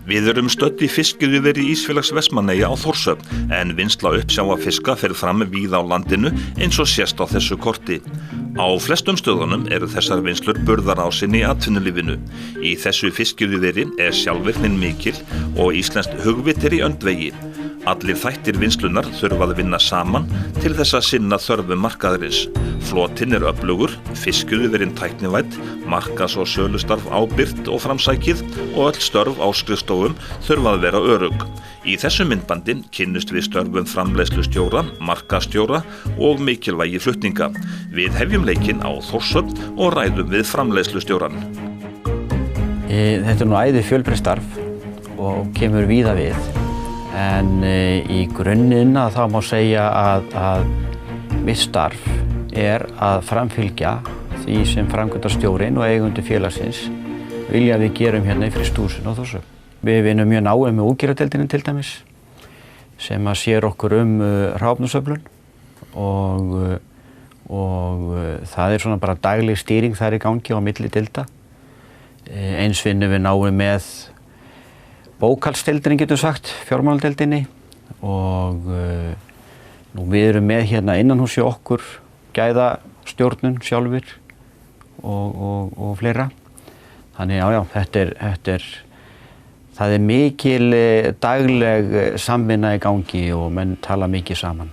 Við erum stödd í fiskiðjuveri Ísfélags Vestmannaeyja á Þórshöfn en vinnsla uppsjávarfiska fer fram víða á landinu eins og sést á þessu korti. Á flestum stöðunum eru þessar vinnslur burðarásinn í atvinnulífinu. Í þessu fiskiðjuveri er sjálfvirknin mikil og íslenskt hugvit er í öndvegi. Allir þættir vinslunar þurfa að vinna saman til þess að sinna þörfum markaðarins. Flotinn er öflugur, fiskiðjuverin tæknivædd, markas- og sölustarf ábyrgt og framsækið og öll störf á skrifstofum þurfa að vera örugg. Í þessu myndbandi kynnust við störfum framleiðslustjóra, markaðsstjóra og mikilvægi flutninga. Við hefjum leikinn á Þórshöfn og ræðum við framleiðslustjóran. Þetta nú æði fjölbreytt starf og kemur víða við. En í grunninn þá má segja að mitt starf er að framfylgja því sem framkvæmdastjórinn og eigendur félagsins vilja við gerum hérna í frystihúsinu á Þórshöfn. Við vinnum mjög náið með útgerðardeildinni til dæmis sem að sér okkur hráefnisöflun og það er svona bara dagleg stýring þar í gangi á milli deilda. Eins vinnum við náið með bókhaldsdeildinni getum sagt, fjármáladeildinni og við erum með hérna innanhús hjá okkur gæðastjórnun sjálfur og fleira. Þannig það er mikil dagleg samvinna í gangi og menn tala mikið saman.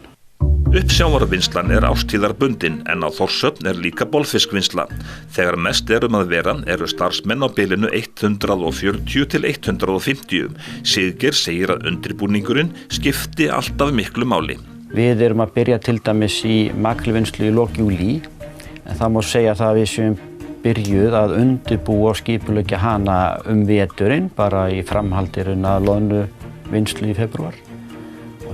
Uppsjávarvinnslan er árstíðarbundin en á Þórshöfn er líka bolfiskvinnsla. Þegar mest að vera eru starfsmenn á bilinu 140 til 150. Siggeir segir að undirbúningurinn skipti alltaf miklu máli. Við erum að byrja til dæmis í makrílvinnslu í lok júlí en það má segja það að við séum byrjuð að undirbúa og skipuleggja hana veturinn bara í framhaldirinn að loðnuvinnslu í febrúar.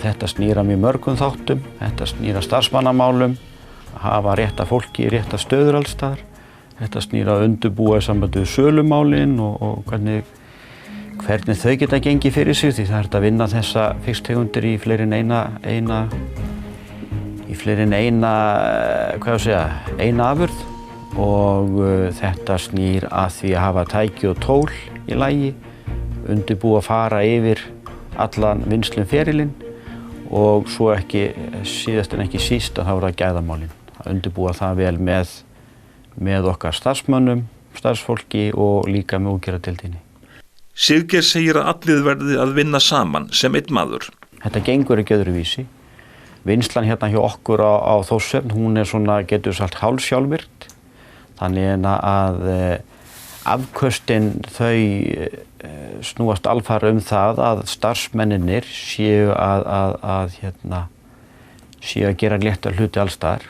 Þetta snýr að mjög mörgum þáttum, þetta snýr að starfsmannamálum, að hafa rétta fólki í rétta stöður alls staðar. Þetta snýr að undirbúa í sambandi við sölumálin og hvernig þau geta gengið fyrir sig því það er að vinna þessa fisktegundir í fleiri en eina afurð og þetta snýr að því að hafa tæki og tól í lagi, undirbúa að fara yfir allan vinnsluferilinn og svo ekki síðast en ekki síst að þá er það gæðamálin. Að undirbúa það vel með okkar starfsmönnum, starfsfólki og líka með útgerðardeildinni. Siggeir segir að allir verði að vinna saman sem einn maður. Þetta gengur ekki öðruvísi. Vinnslan hérna hjá okkur á Þórshöfn, hún er svona, getur sagt, hálfsjálfvirkt. Þannig að afköstin þau snúast alfarið það að starfsmennirnir séu að gera létta hluti alls staðar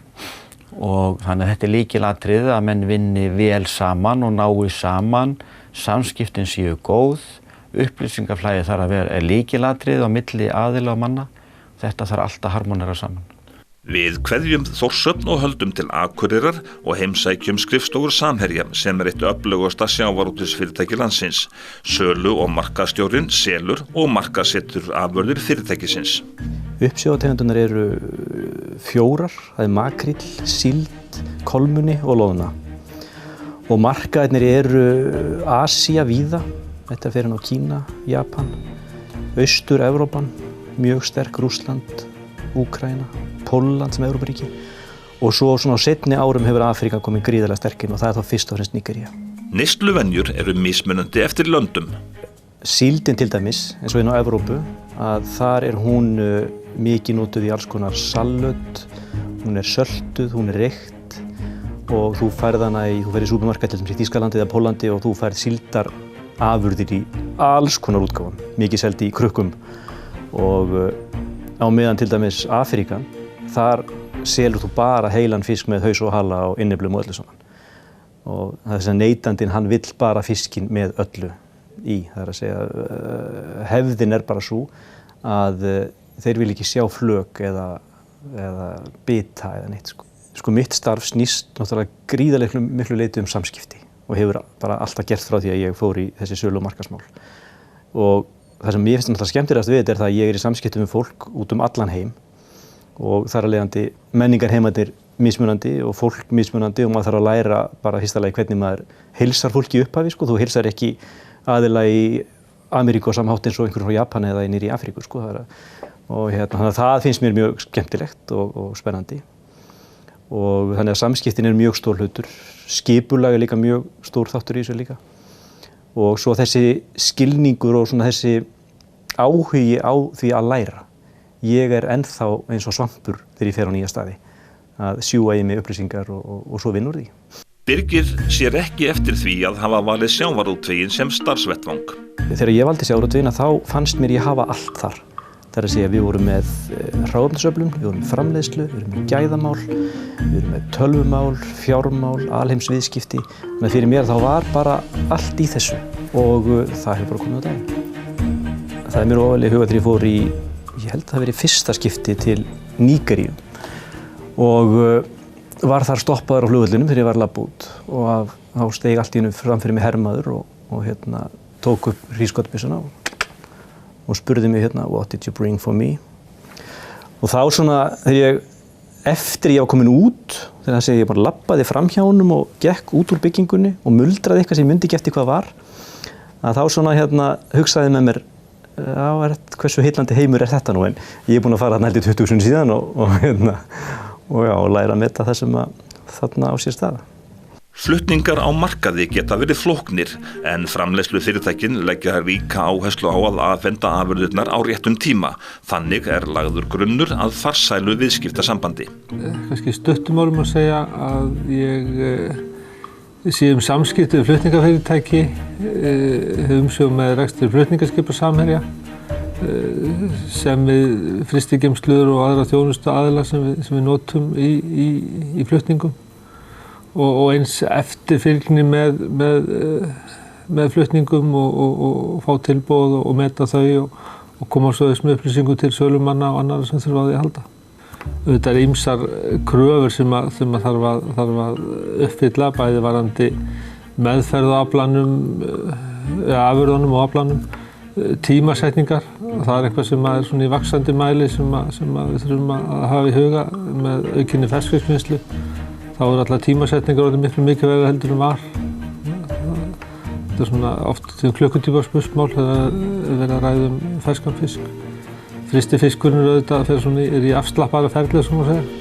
og þannig að þetta er lykilatriði að menn vinni vel saman og nái saman, samskiptin séu góð, upplýsingaflæði þarf að vera lykilatriði á milli aðila og manna, þetta þarf alltaf að harmonera saman. Við kveðjum Þórshöfn og höldum til Akureyrar og heimsækjum skrifstofur Samherja sem er eitt öflugasta sjávarútvegsfyrirtæki landsins. Sölu- og markaðsstjórinn selur og markaðssetur afurðir fyrirtækisins. Uppsjávartegundirnar eru 4, það er makríll, síld, kolmunni og loðna. Og markaðirnir eru Asía víða, þetta fer inn á Kína, Japan, Austur-Evrópan, mjög sterk Rússland, Úkraína, Pólland sem Evrópuríki og svo svona á seinni árum hefur Afríka komið gríðarlega sterk inn og það er þá fyrst og fremst Nígería. Neysluvenjur eru mismunandi eftir löndum. Síldin til dæmis, eins og inn á Evrópu, að þar er hún mikið notuð í alls konar salöt, hún er söltuð, hún er reykt og þú ferð í súpermarkað til dæmis í Þýskalandi eða Póllandi og þú ferð síldarafurðir í alls konar útgáfum, mikið selt í krukkum og á meðan til dæmis Afríkan, þar selur þú bara heilan fisk með haus og hala og innyflum og öllu saman. Og það er þess að neytandinn, hann vill bara fiskinn með öllu í. Það er að segja, hefðin er bara svo að þeir vil ekki sjá flök eða bita eða neitt. Sko mitt starf snýst náttúrulega gríðarlega miklu leyti samskipti og hefur bara alltaf gert frá því að ég fór í þessi sölu- og markaðsmál. Og það sem ég finnst náttúrulega skemmtilegast við þetta er það að ég er í samskiptum við fólk út allan heim og þar af leiðandi menningarheimarnir mismunandi og fólk mismunandi og maður þarf að læra bara fyrsta lagi hvernig maður heilsar fólki í upphafi. Þú heilsar ekki aðila í Ameríku á sama hátt eins og einhverjum frá Japan eða niður í Afríku, sko. Þannig að það finnst mér mjög skemmtilegt og spennandi. Og þannig að samskiptin mjög stór hlutur. Skipulag líka mjög stór þáttur í þessu líka. Og svo þessi skilningur og svona þessi áhugi á því að læra. Ég ennþá eins og svampur þegar ég fer á nýja staði að sjúga í mig upplýsingar og svo vinna úr því. Birgir sér ekki eftir því að hafa valið sjávarútveginn sem starfsvettvang. Þegar ég valdi sjávarútvegina þá fannst mér ég hafa allt þar. Það að segja við vorum með hráefnisöflun, við vorum með framleiðslu, við vorum með gæðamál, við vorum með tölvumál, fjármál, alheimsviðskipti. Þannig að fyrir mér þá var bara allt í þessu og það hefur bara komið á daginn. Það mér ofalega í huga þegar ég fór ég held að það verið fyrsta skipti til Nígeríu og var þar stoppaður á flugvellinum þegar ég var að labba út og þá steig allt í einu framfyrir mig hermaður og tók upp hríðskotabyssuna og spurði mig what did you bring for me? Og þá svona eftir ég var komin út, þegar það segja ég bara labbaði fram hjá honum og gekk út úr byggingunni og muldraði eitthvað sem ég myndi ekki eftir hvað var, að þá svona hugsaði með mér hversu heillandi heimur þetta nú, en ég búinn að fara þarna held í 20 sinni síðan og læra að meta það sem þarna á sér staða. Flutningar á markaði geta verið flóknir en framleiðslufyrirtækin leggja ríka áherslu á að afhenda afurðirnar á réttum tíma. Þannig lagður grunnur að farsælu viðskiptasambandi. Kannski stuttumálum að segja að ég sé samskipti við flutningafyrirtæki, umsjón með rekstur flutningaskipa Samherja, sem við frystigeymslur og aðra þjónustu aðila sem við notum í flutningum og eins eftirfylgni með flutningum og fá tilboð og meta þau og koma svo þessum upplýsingum til sölumanna og annarra sem þurfa á því að halda. Þetta ýmsar kröfur sem þarf að uppfylla, bæði varðandi meðferð á aflanum, afurðunum og aflanum, tímasetningar. Það eitthvað sem svona í vaxandi mæli sem við þurfum að hafa í huga með aukinni ferskfiskvinnslu. Þá allar tímasetningar orðið miklu mikilvægari heldur en var. Þetta svona oft klukkutíma spursmál þegar verið að ræða ferskan fisk. Frystifiskurinn auðvitað í afslappara ferli, sem maður segir.